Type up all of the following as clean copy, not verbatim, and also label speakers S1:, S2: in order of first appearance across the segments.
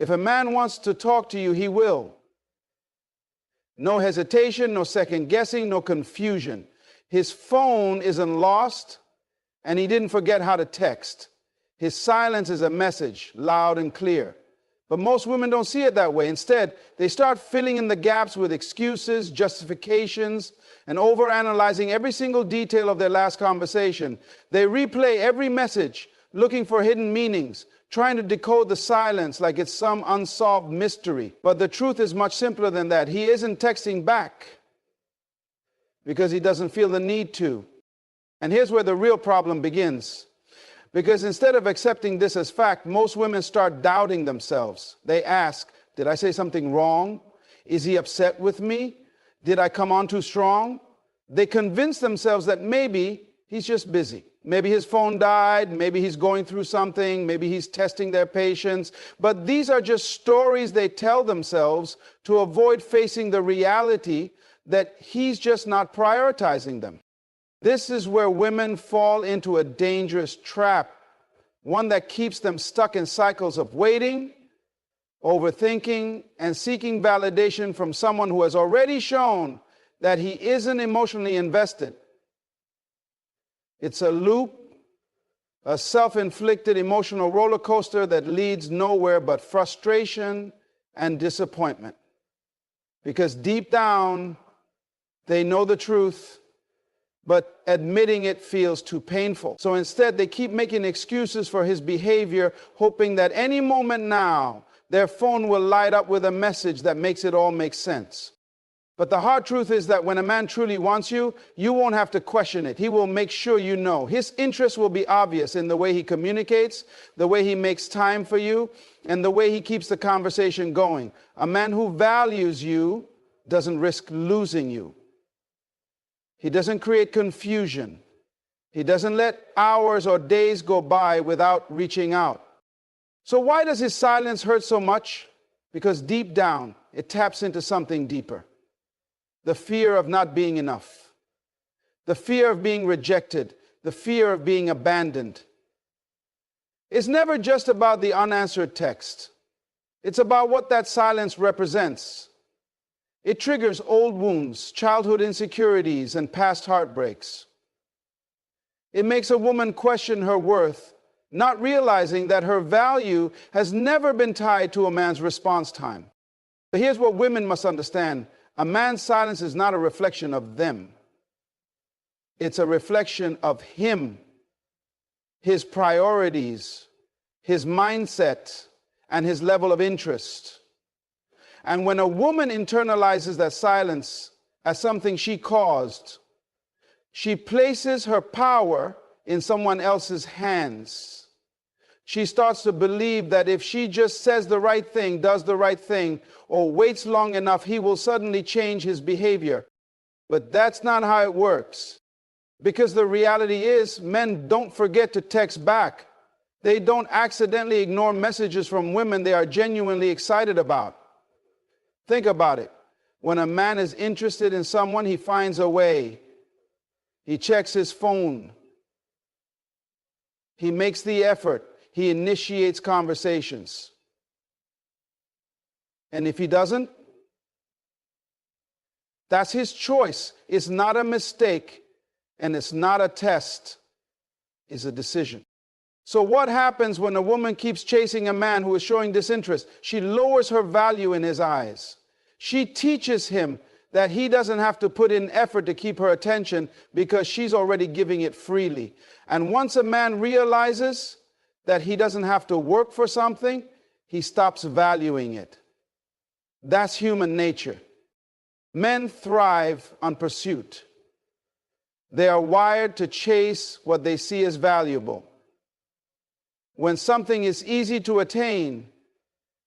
S1: If a man wants to talk to you, he will. No hesitation, no second guessing, no confusion. His phone isn't lost, and he didn't forget how to text. His silence is a message, loud and clear. But most women don't see it that way. Instead, they start filling in the gaps with excuses, justifications, and overanalyzing every single detail of their last conversation. They replay every message, looking for hidden meanings, trying to decode the silence like it's some unsolved mystery. But the truth is much simpler than that. He isn't texting back because he doesn't feel the need to. And here's where the real problem begins. Because instead of accepting this as fact, most women start doubting themselves. They ask, did I say something wrong? Is he upset with me? Did I come on too strong? They convince themselves that maybe he's just busy. Maybe his phone died. Maybe he's going through something. Maybe he's testing their patience. But these are just stories they tell themselves to avoid facing the reality that he's just not prioritizing them. This is where women fall into a dangerous trap, one that keeps them stuck in cycles of waiting, overthinking, and seeking validation from someone who has already shown that he isn't emotionally invested. It's a loop, a self-inflicted emotional roller coaster that leads nowhere but frustration and disappointment. Because deep down, they know the truth, but admitting it feels too painful. So instead, they keep making excuses for his behavior, hoping that any moment now, their phone will light up with a message that makes it all make sense. But the hard truth is that when a man truly wants you, you won't have to question it. He will make sure you know. His interest will be obvious in the way he communicates, the way he makes time for you, and the way he keeps the conversation going. A man who values you doesn't risk losing you. He doesn't create confusion. He doesn't let hours or days go by without reaching out. So why does his silence hurt so much? Because deep down, it taps into something deeper. The fear of not being enough. The fear of being rejected. The fear of being abandoned. It's never just about the unanswered text. It's about what that silence represents. It triggers old wounds, childhood insecurities, and past heartbreaks. It makes a woman question her worth, not realizing that her value has never been tied to a man's response time. But here's what women must understand. A man's silence is not a reflection of them. It's a reflection of him, his priorities, his mindset, and his level of interest. And when a woman internalizes that silence as something she caused, she places her power in someone else's hands. She starts to believe that if she just says the right thing, does the right thing, or waits long enough, he will suddenly change his behavior. But that's not how it works. Because the reality is, men don't forget to text back. They don't accidentally ignore messages from women they are genuinely excited about. Think about it. When a man is interested in someone, he finds a way. He checks his phone. He makes the effort. He initiates conversations. And if he doesn't, that's his choice. It's not a mistake, and it's not a test. It's a decision. So what happens when a woman keeps chasing a man who is showing disinterest? She lowers her value in his eyes. She teaches him that he doesn't have to put in effort to keep her attention because she's already giving it freely. And once a man realizes that he doesn't have to work for something, he stops valuing it. That's human nature. Men thrive on pursuit. They are wired to chase what they see as valuable. When something is easy to attain,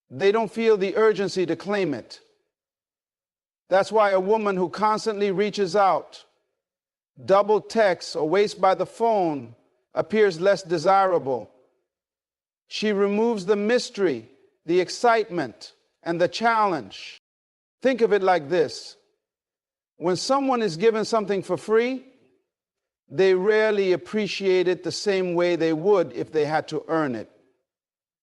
S1: they don't feel the urgency to claim it. That's why a woman who constantly reaches out, double texts, or waits by the phone appears less desirable. She removes the mystery, the excitement, and the challenge. Think of it like this. When someone is given something for free, they rarely appreciate it the same way they would if they had to earn it.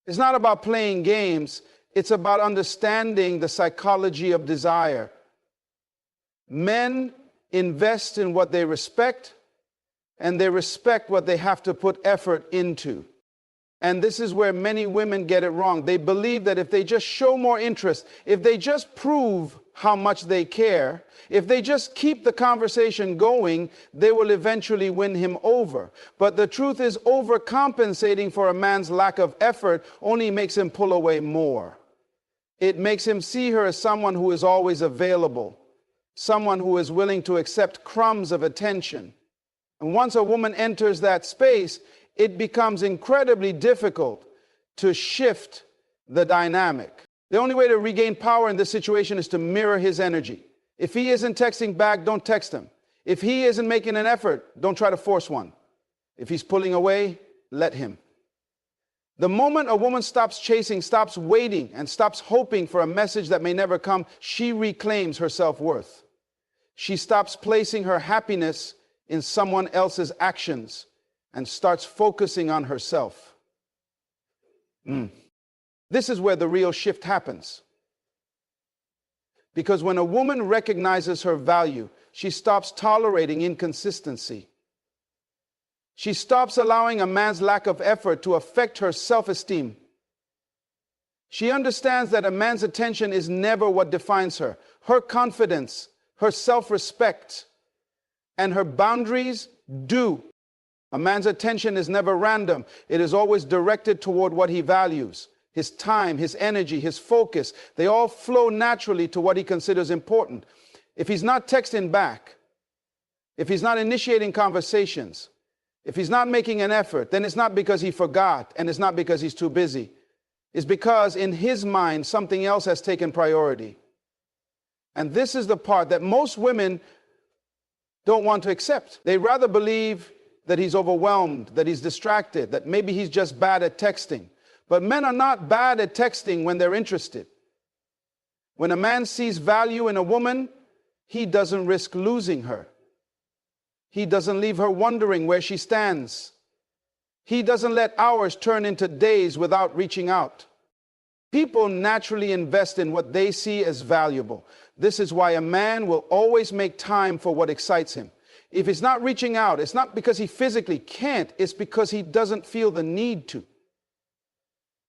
S1: It's not about playing games. It's about understanding the psychology of desire. Men invest in what they respect, and they respect what they have to put effort into. And this is where many women get it wrong. They believe that if they just show more interest, if they just prove how much they care, if they just keep the conversation going, they will eventually win him over. But the truth is, overcompensating for a man's lack of effort only makes him pull away more. It makes him see her as someone who is always available, someone who is willing to accept crumbs of attention. And once a woman enters that space, it becomes incredibly difficult to shift the dynamic. The only way to regain power in this situation is to mirror his energy. If he isn't texting back, don't text him. If he isn't making an effort, don't try to force one. If he's pulling away, let him. The moment a woman stops chasing, stops waiting, and stops hoping for a message that may never come, she reclaims her self-worth. She stops placing her happiness in someone else's actions and starts focusing on herself. This is where the real shift happens. Because when a woman recognizes her value, she stops tolerating inconsistency. She stops allowing a man's lack of effort to affect her self-esteem. She understands that a man's attention is never what defines her. Her confidence, her self-respect, and her boundaries do. A man's attention is never random. It is always directed toward what he values. His time, his energy, his focus, they all flow naturally to what he considers important. If he's not texting back, if he's not initiating conversations, if he's not making an effort, then it's not because he forgot, and it's not because he's too busy. It's because in his mind, something else has taken priority. And this is the part that most women don't want to accept. They rather believe that he's overwhelmed, that he's distracted, that maybe he's just bad at texting. But men are not bad at texting when they're interested. When a man sees value in a woman, he doesn't risk losing her. He doesn't leave her wondering where she stands. He doesn't let hours turn into days without reaching out. People naturally invest in what they see as valuable. This is why a man will always make time for what excites him. If he's not reaching out, it's not because he physically can't, it's because he doesn't feel the need to.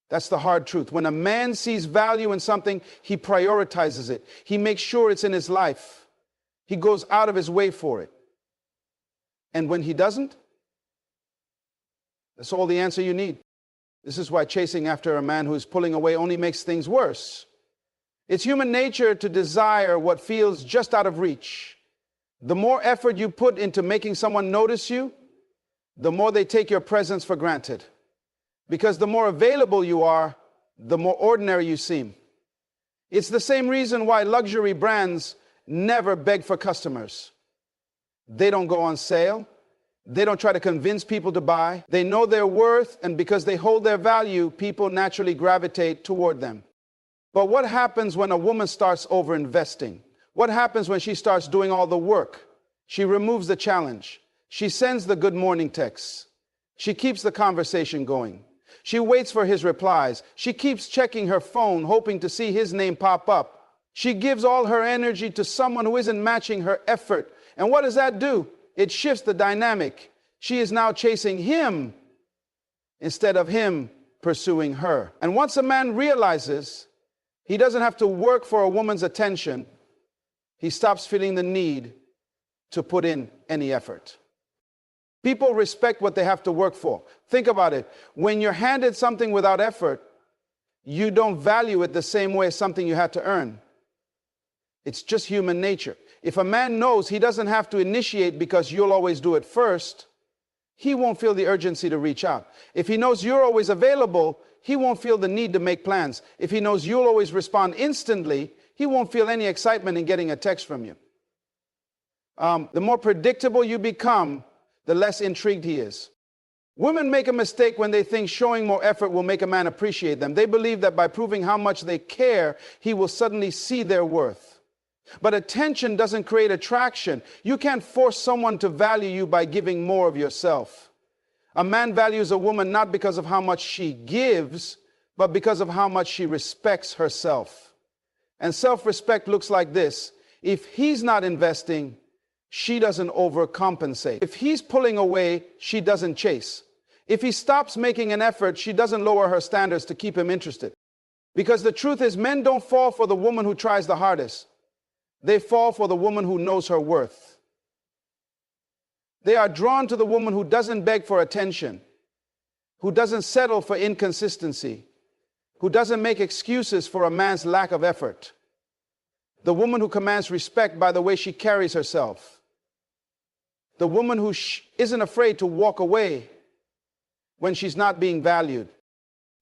S1: That's the hard truth. When a man sees value in something, he prioritizes it. He makes sure it's in his life. He goes out of his way for it. And when he doesn't, that's all the answer you need. This is why chasing after a man who is pulling away only makes things worse. It's human nature to desire what feels just out of reach. The more effort you put into making someone notice you, the more they take your presence for granted. Because the more available you are, the more ordinary you seem. It's the same reason why luxury brands never beg for customers. They don't go on sale. They don't try to convince people to buy. They know their worth, and because they hold their value, people naturally gravitate toward them. But what happens when a woman starts overinvesting? What happens when she starts doing all the work? She removes the challenge. She sends the good morning texts. She keeps the conversation going. She waits for his replies. She keeps checking her phone, hoping to see his name pop up. She gives all her energy to someone who isn't matching her effort. And what does that do? It shifts the dynamic. She is now chasing him instead of him pursuing her. And once a man realizes he doesn't have to work for a woman's attention, he stops feeling the need to put in any effort. People respect what they have to work for. Think about it. When you're handed something without effort, you don't value it the same way as something you had to earn. It's just human nature. If a man knows he doesn't have to initiate because you'll always do it first, he won't feel the urgency to reach out. If he knows you're always available, he won't feel the need to make plans. If he knows you'll always respond instantly, he won't feel any excitement in getting a text from you. The more predictable you become, the less intrigued he is. Women make a mistake when they think showing more effort will make a man appreciate them. They believe that by proving how much they care, he will suddenly see their worth. But attention doesn't create attraction. You can't force someone to value you by giving more of yourself. A man values a woman not because of how much she gives, but because of how much she respects herself. And self-respect looks like this. If he's not investing, she doesn't overcompensate. If he's pulling away, she doesn't chase. If he stops making an effort, she doesn't lower her standards to keep him interested. Because the truth is, men don't fall for the woman who tries the hardest. They fall for the woman who knows her worth. They are drawn to the woman who doesn't beg for attention, who doesn't settle for inconsistency, who doesn't make excuses for a man's lack of effort. The woman who commands respect by the way she carries herself. The woman who isn't afraid to walk away when she's not being valued.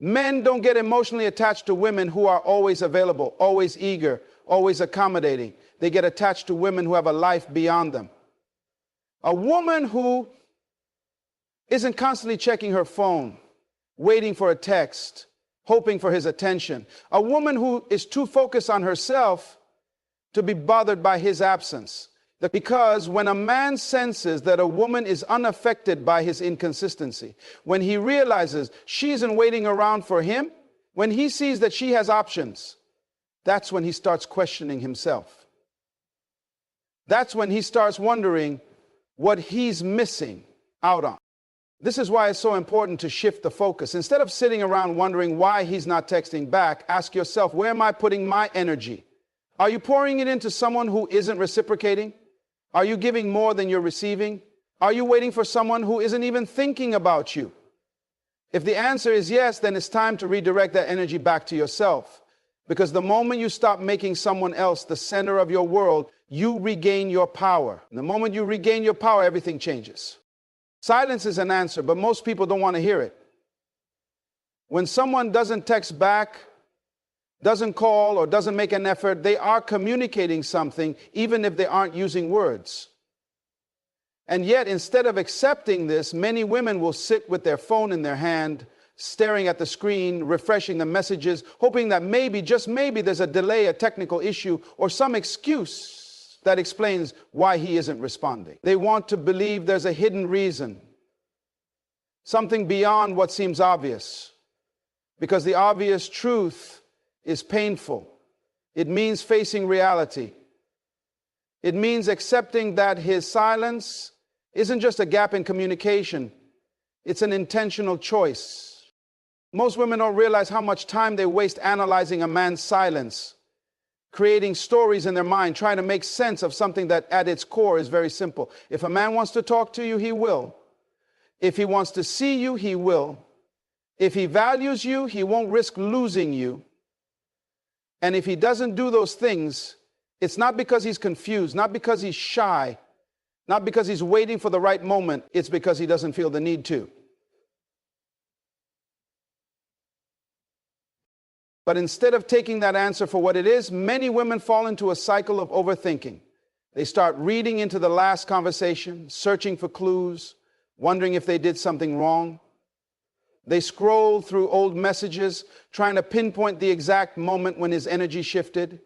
S1: Men don't get emotionally attached to women who are always available, always eager, always accommodating. They get attached to women who have a life beyond them. A woman who isn't constantly checking her phone, waiting for a text, hoping for his attention. A woman who is too focused on herself to be bothered by his absence. Because when a man senses that a woman is unaffected by his inconsistency, when he realizes she isn't waiting around for him, when he sees that she has options, that's when he starts questioning himself. That's when he starts wondering what he's missing out on. This is why it's so important to shift the focus. Instead of sitting around wondering why he's not texting back, ask yourself, where am I putting my energy? Are you pouring it into someone who isn't reciprocating? Are you giving more than you're receiving? Are you waiting for someone who isn't even thinking about you? If the answer is yes, then it's time to redirect that energy back to yourself. Because the moment you stop making someone else the center of your world, you regain your power. And the moment you regain your power, everything changes. Silence is an answer, but most people don't want to hear it. When someone doesn't text back, doesn't call, or doesn't make an effort, they are communicating something, even if they aren't using words. And yet, instead of accepting this, many women will sit with their phone in their hand, staring at the screen, refreshing the messages, hoping that maybe, just maybe, there's a delay, a technical issue, or some excuse that explains why he isn't responding. They want to believe there's a hidden reason, something beyond what seems obvious, because the obvious truth is painful. It means facing reality. It means accepting that his silence isn't just a gap in communication. It's an intentional choice. Most women don't realize how much time they waste analyzing a man's silence, creating stories in their mind, trying to make sense of something that at its core is very simple. If a man wants to talk to you, he will. If he wants to see you, he will. If he values you, he won't risk losing you. And if he doesn't do those things, it's not because he's confused, not because he's shy, not because he's waiting for the right moment. It's because he doesn't feel the need to. But instead of taking that answer for what it is, many women fall into a cycle of overthinking. They start reading into the last conversation, searching for clues, wondering if they did something wrong. They scroll through old messages, trying to pinpoint the exact moment when his energy shifted.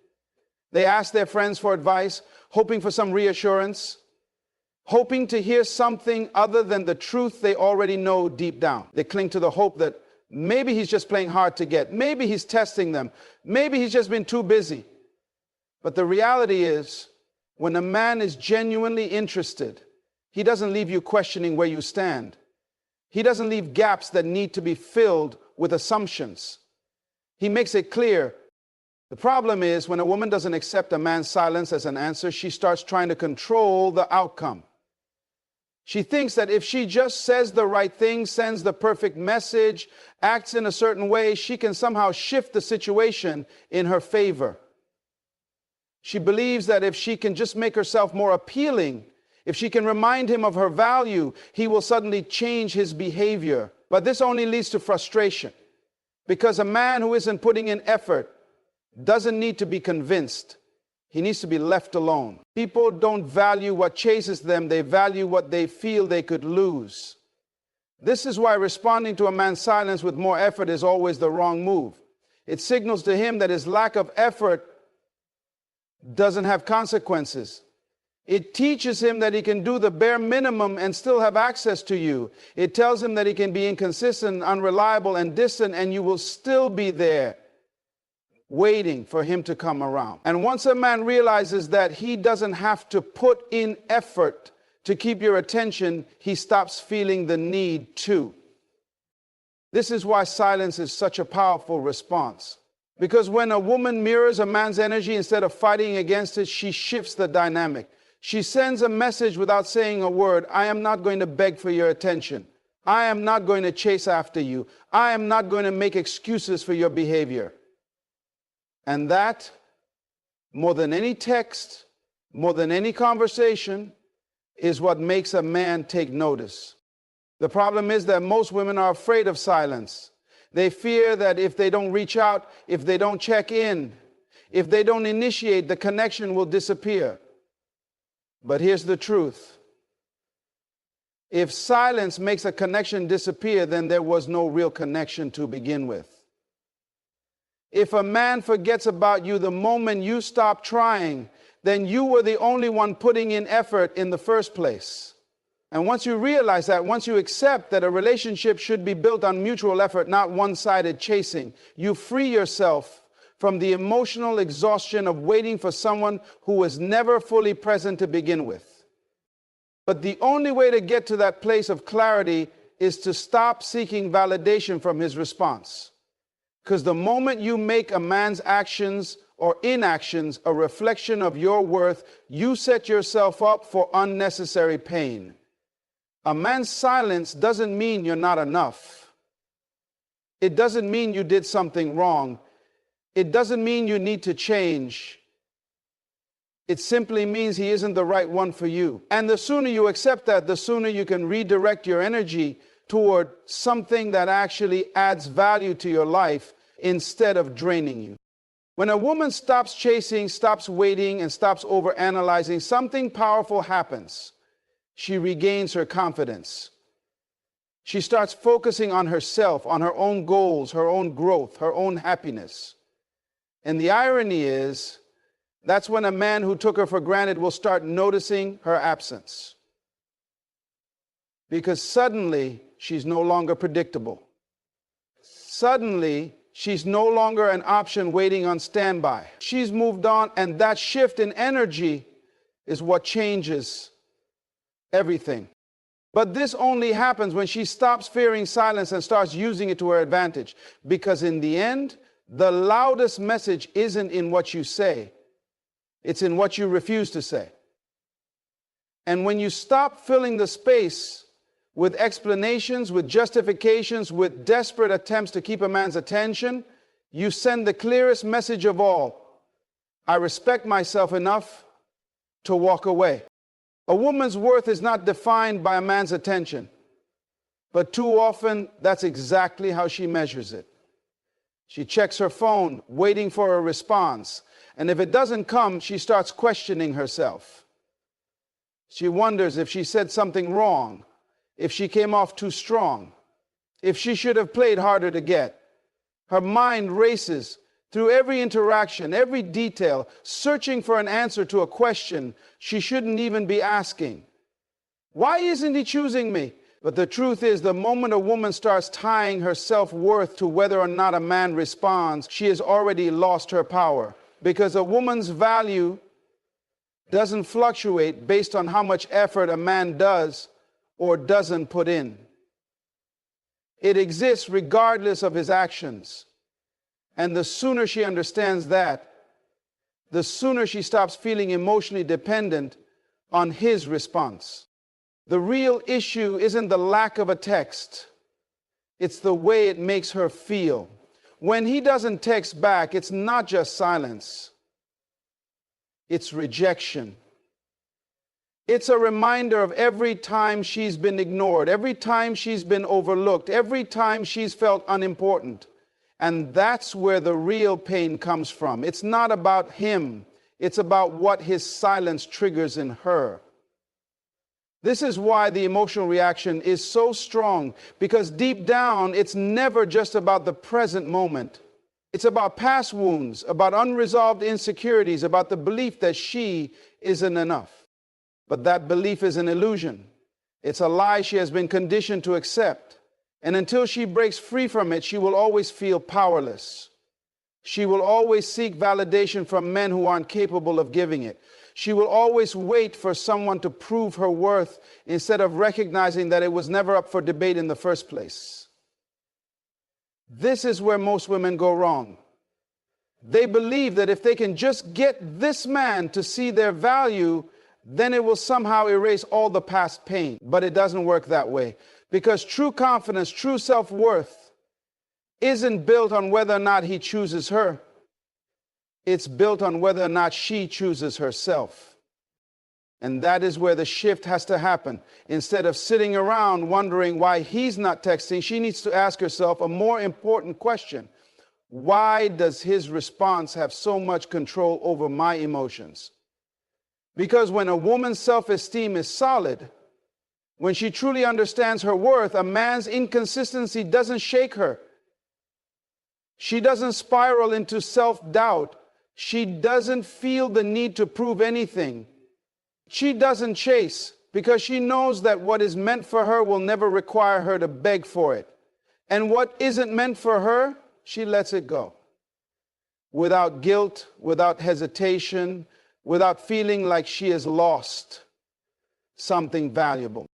S1: They ask their friends for advice, hoping for some reassurance, hoping to hear something other than the truth they already know deep down. They cling to the hope that maybe he's just playing hard to get. Maybe he's testing them. Maybe he's just been too busy. But the reality is, when a man is genuinely interested, he doesn't leave you questioning where you stand. He doesn't leave gaps that need to be filled with assumptions. He makes it clear. The problem is when a woman doesn't accept a man's silence as an answer, she starts trying to control the outcome. She thinks that if she just says the right thing, sends the perfect message, acts in a certain way, she can somehow shift the situation in her favor. She believes that if she can just make herself more appealing, if she can remind him of her value, he will suddenly change his behavior. But this only leads to frustration, because a man who isn't putting in effort doesn't need to be convinced. He needs to be left alone. People don't value what chases them. They value what they feel they could lose. This is why responding to a man's silence with more effort is always the wrong move. It signals to him that his lack of effort doesn't have consequences. It teaches him that he can do the bare minimum and still have access to you. It tells him that he can be inconsistent, unreliable, and distant, and you will still be there waiting for him to come around. And once a man realizes that he doesn't have to put in effort to keep your attention, he stops feeling the need to. This is why silence is such a powerful response. Because when a woman mirrors a man's energy instead of fighting against it, she shifts the dynamic. She sends a message without saying a word. I am not going to beg for your attention. I am not going to chase after you. I am not going to make excuses for your behavior. And that, more than any text, more than any conversation, is what makes a man take notice. The problem is that most women are afraid of silence. They fear that if they don't reach out, if they don't check in, if they don't initiate, the connection will disappear. But here's the truth. If silence makes a connection disappear, then there was no real connection to begin with. If a man forgets about you the moment you stop trying, then you were the only one putting in effort in the first place. And once you realize that, once you accept that a relationship should be built on mutual effort, not one-sided chasing, you free yourself from the emotional exhaustion of waiting for someone who was never fully present to begin with. But the only way to get to that place of clarity is to stop seeking validation from his response. Because the moment you make a man's actions or inactions a reflection of your worth, you set yourself up for unnecessary pain. A man's silence doesn't mean you're not enough. It doesn't mean you did something wrong. It doesn't mean you need to change. It simply means he isn't the right one for you. And the sooner you accept that, the sooner you can redirect your energy toward something that actually adds value to your life instead of draining you. When a woman stops chasing, stops waiting, and stops overanalyzing, something powerful happens. She regains her confidence. She starts focusing on herself, on her own goals, her own growth, her own happiness. And the irony is, that's when a man who took her for granted will start noticing her absence. Because suddenly, she's no longer predictable. Suddenly, she's no longer an option waiting on standby. She's moved on, and that shift in energy is what changes everything. But this only happens when she stops fearing silence and starts using it to her advantage. Because in the end, the loudest message isn't in what you say. It's in what you refuse to say. And when you stop filling the space with explanations, with justifications, with desperate attempts to keep a man's attention, you send the clearest message of all. I respect myself enough to walk away. A woman's worth is not defined by a man's attention, but too often that's exactly how she measures it. She checks her phone, waiting for a response, and if it doesn't come, she starts questioning herself. She wonders if she said something wrong, if she came off too strong, if she should have played harder to get. Her mind races through every interaction, every detail, searching for an answer to a question she shouldn't even be asking. Why isn't he choosing me? But the truth is, the moment a woman starts tying her self-worth to whether or not a man responds, she has already lost her power. Because a woman's value doesn't fluctuate based on how much effort a man does or doesn't put in. It exists regardless of his actions. And the sooner she understands that, the sooner she stops feeling emotionally dependent on his response. The real issue isn't the lack of a text. It's the way it makes her feel. When he doesn't text back, it's not just silence. It's rejection. It's a reminder of every time she's been ignored, every time she's been overlooked, every time she's felt unimportant. And that's where the real pain comes from. It's not about him. It's about what his silence triggers in her. This is why the emotional reaction is so strong, because deep down, it's never just about the present moment. It's about past wounds, about unresolved insecurities, about the belief that she isn't enough. But that belief is an illusion. It's a lie she has been conditioned to accept. And until she breaks free from it, she will always feel powerless. She will always seek validation from men who aren't capable of giving it. She will always wait for someone to prove her worth instead of recognizing that it was never up for debate in the first place. This is where most women go wrong. They believe that if they can just get this man to see their value, then it will somehow erase all the past pain. But it doesn't work that way. Because true confidence, true self-worth isn't built on whether or not he chooses her. It's built on whether or not she chooses herself. And that is where the shift has to happen. Instead of sitting around wondering why he's not texting, she needs to ask herself a more important question. Why does his response have so much control over my emotions? Because when a woman's self-esteem is solid, when she truly understands her worth, a man's inconsistency doesn't shake her. She doesn't spiral into self-doubt. She doesn't feel the need to prove anything. She doesn't chase because she knows that what is meant for her will never require her to beg for it. And what isn't meant for her, she lets it go. Without guilt, without hesitation, without feeling like she has lost something valuable.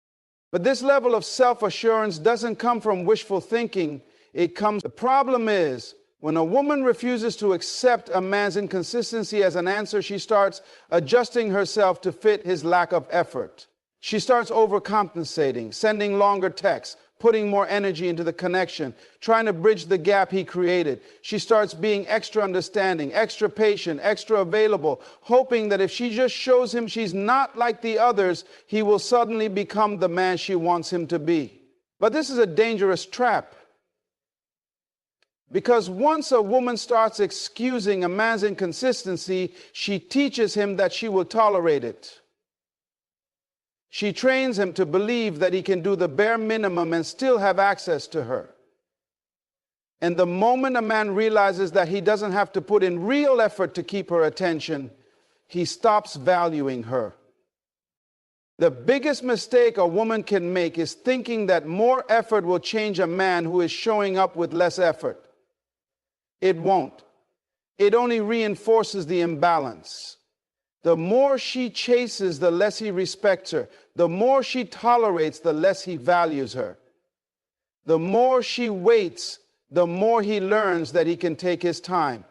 S1: But this level of self-assurance doesn't come from wishful thinking. The problem is, when a woman refuses to accept a man's inconsistency as an answer, she starts adjusting herself to fit his lack of effort. She starts overcompensating, sending longer texts, putting more energy into the connection, trying to bridge the gap he created. She starts being extra understanding, extra patient, extra available, hoping that if she just shows him she's not like the others, he will suddenly become the man she wants him to be. But this is a dangerous trap. Because once a woman starts excusing a man's inconsistency, she teaches him that she will tolerate it. She trains him to believe that he can do the bare minimum and still have access to her. And the moment a man realizes that he doesn't have to put in real effort to keep her attention, he stops valuing her. The biggest mistake a woman can make is thinking that more effort will change a man who is showing up with less effort. It won't. It only reinforces the imbalance. The more she chases, the less he respects her. The more she tolerates, the less he values her. The more she waits, the more he learns that he can take his time.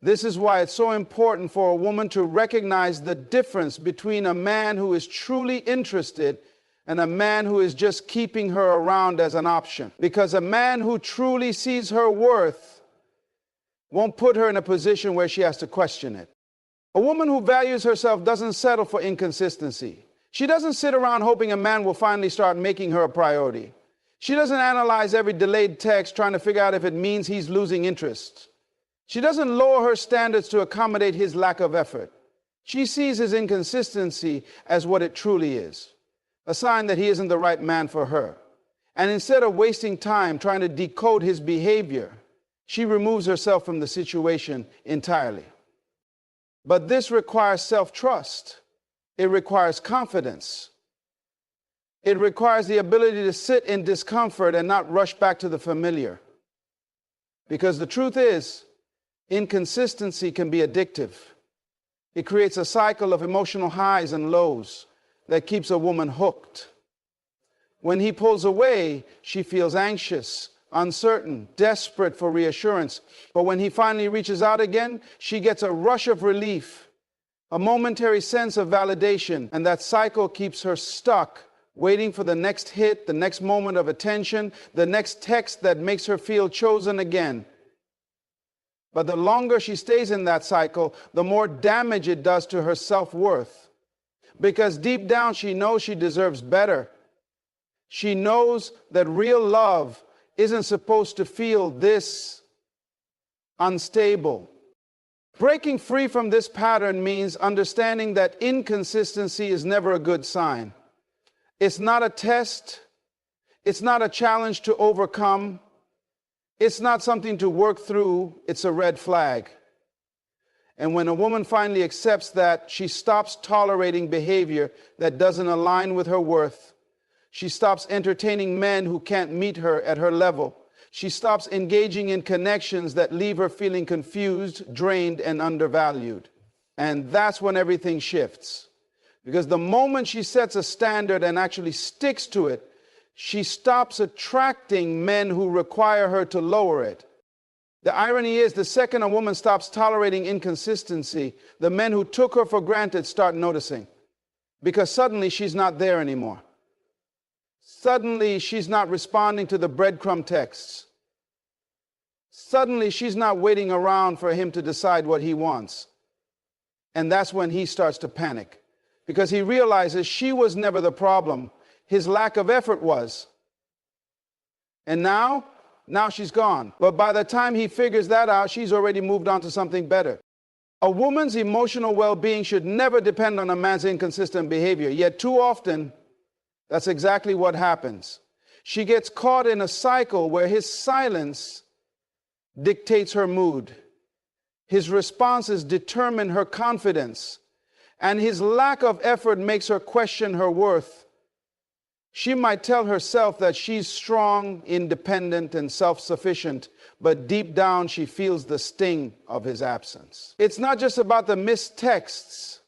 S1: This is why it's so important for a woman to recognize the difference between a man who is truly interested and a man who is just keeping her around as an option. Because a man who truly sees her worth won't put her in a position where she has to question it. A woman who values herself doesn't settle for inconsistency. She doesn't sit around hoping a man will finally start making her a priority. She doesn't analyze every delayed text trying to figure out if it means he's losing interest. She doesn't lower her standards to accommodate his lack of effort. She sees his inconsistency as what it truly is, a sign that he isn't the right man for her. And instead of wasting time trying to decode his behavior, she removes herself from the situation entirely. But this requires self-trust. It requires confidence. It requires the ability to sit in discomfort and not rush back to the familiar. Because the truth is, inconsistency can be addictive. It creates a cycle of emotional highs and lows that keeps a woman hooked. When he pulls away, she feels anxious, uncertain, desperate for reassurance. But when he finally reaches out again, she gets a rush of relief, a momentary sense of validation, and that cycle keeps her stuck, waiting for the next hit, the next moment of attention, the next text that makes her feel chosen again. But the longer she stays in that cycle, the more damage it does to her self-worth. Because deep down, she knows she deserves better. She knows that real love isn't supposed to feel this unstable. Breaking free from this pattern means understanding that inconsistency is never a good sign. It's not a test. It's not a challenge to overcome. It's not something to work through. It's a red flag. And when a woman finally accepts that, she stops tolerating behavior that doesn't align with her worth. She stops entertaining men who can't meet her at her level. She stops engaging in connections that leave her feeling confused, drained, and undervalued. And that's when everything shifts. Because the moment she sets a standard and actually sticks to it, she stops attracting men who require her to lower it. The irony is, the second a woman stops tolerating inconsistency, the men who took her for granted start noticing. Because suddenly she's not there anymore. Suddenly she's not responding to the breadcrumb texts. Suddenly she's not waiting around for him to decide what he wants. And that's when he starts to panic. Because he realizes she was never the problem. His lack of effort was. And now she's gone. But by the time he figures that out, she's already moved on to something better. A woman's emotional well-being should never depend on a man's inconsistent behavior. Yet too often, that's exactly what happens. She gets caught in a cycle where his silence dictates her mood. His responses determine her confidence. And his lack of effort makes her question her worth. She might tell herself that she's strong, independent, and self-sufficient, but deep down she feels the sting of his absence. It's not just about the missed texts.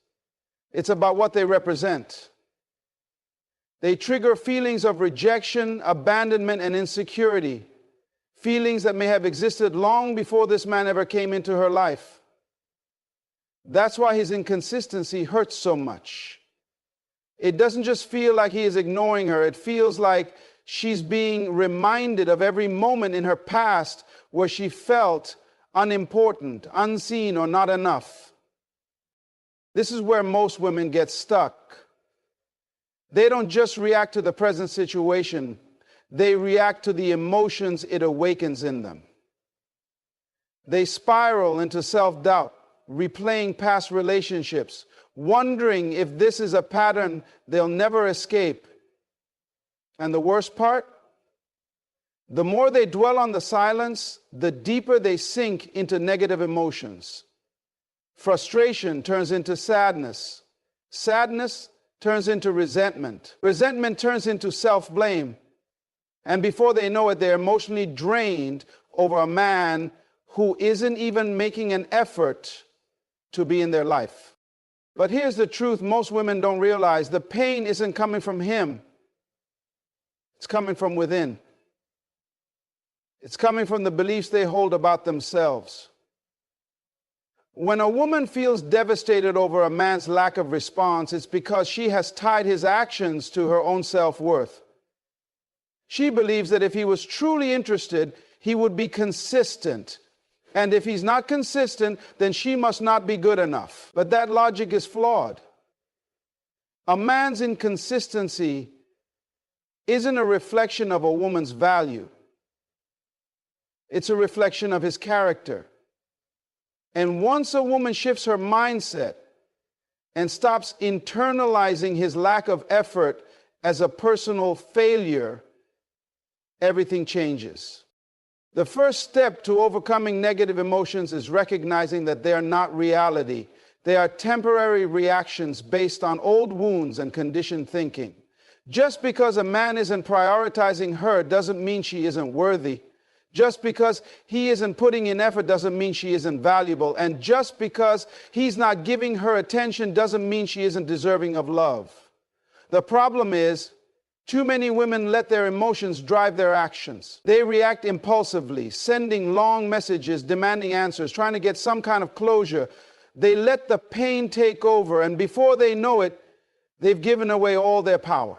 S1: It's about what they represent. They trigger feelings of rejection, abandonment, and insecurity. Feelings that may have existed long before this man ever came into her life. That's why his inconsistency hurts so much. It doesn't just feel like he is ignoring her. It feels like she's being reminded of every moment in her past where she felt unimportant, unseen, or not enough. This is where most women get stuck. They don't just react to the present situation. They react to the emotions it awakens in them. They spiral into self-doubt, replaying past relationships, wondering if this is a pattern they'll never escape. And the worst part? The more they dwell on the silence, the deeper they sink into negative emotions. Frustration turns into sadness. Sadness turns into resentment. Resentment turns into self-blame. And before they know it, they're emotionally drained over a man who isn't even making an effort to be in their life. But here's the truth most women don't realize. The pain isn't coming from him. It's coming from within. It's coming from the beliefs they hold about themselves. When a woman feels devastated over a man's lack of response, it's because she has tied his actions to her own self-worth. She believes that if he was truly interested, he would be consistent. And if he's not consistent, then she must not be good enough. But that logic is flawed. A man's inconsistency isn't a reflection of a woman's value. It's a reflection of his character. And once a woman shifts her mindset and stops internalizing his lack of effort as a personal failure, everything changes. The first step to overcoming negative emotions is recognizing that they are not reality. They are temporary reactions based on old wounds and conditioned thinking. Just because a man isn't prioritizing her doesn't mean she isn't worthy. Just because he isn't putting in effort doesn't mean she isn't valuable. And just because he's not giving her attention doesn't mean she isn't deserving of love. The problem is, too many women let their emotions drive their actions. They react impulsively, sending long messages, demanding answers, trying to get some kind of closure. They let the pain take over, and before they know it, they've given away all their power.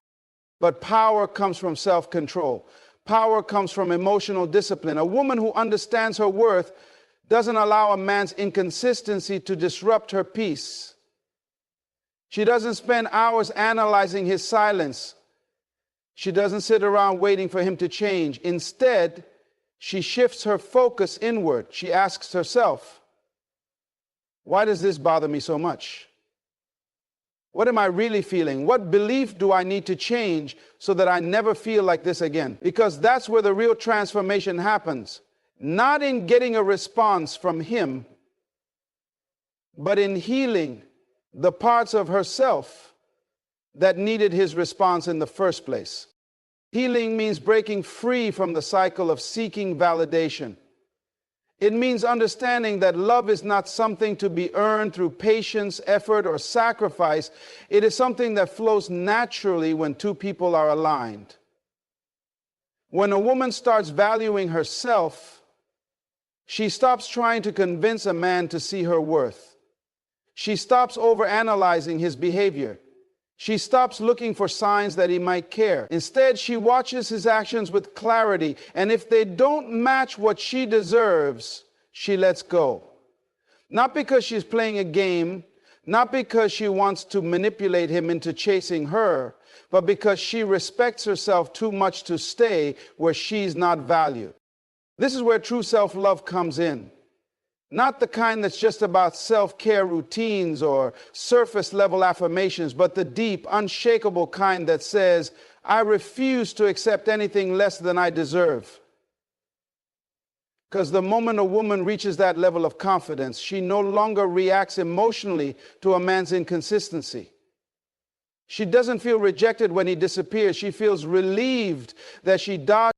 S1: But power comes from self-control. Power comes from emotional discipline. A woman who understands her worth doesn't allow a man's inconsistency to disrupt her peace. She doesn't spend hours analyzing his silence. She doesn't sit around waiting for him to change. Instead, she shifts her focus inward. She asks herself, why does this bother me so much? What am I really feeling? What belief do I need to change so that I never feel like this again? Because that's where the real transformation happens. Not in getting a response from him, but in healing the parts of herself that needed his response in the first place. Healing means breaking free from the cycle of seeking validation. It means understanding that love is not something to be earned through patience, effort, or sacrifice. It is something that flows naturally when two people are aligned. When a woman starts valuing herself, she stops trying to convince a man to see her worth. She stops overanalyzing his behavior. She stops looking for signs that he might care. Instead, she watches his actions with clarity, and if they don't match what she deserves, she lets go. Not because she's playing a game, not because she wants to manipulate him into chasing her, but because she respects herself too much to stay where she's not valued. This is where true self-love comes in. Not the kind that's just about self-care routines or surface-level affirmations, but the deep, unshakable kind that says, I refuse to accept anything less than I deserve. Because the moment a woman reaches that level of confidence, she no longer reacts emotionally to a man's inconsistency. She doesn't feel rejected when he disappears. She feels relieved that she dodged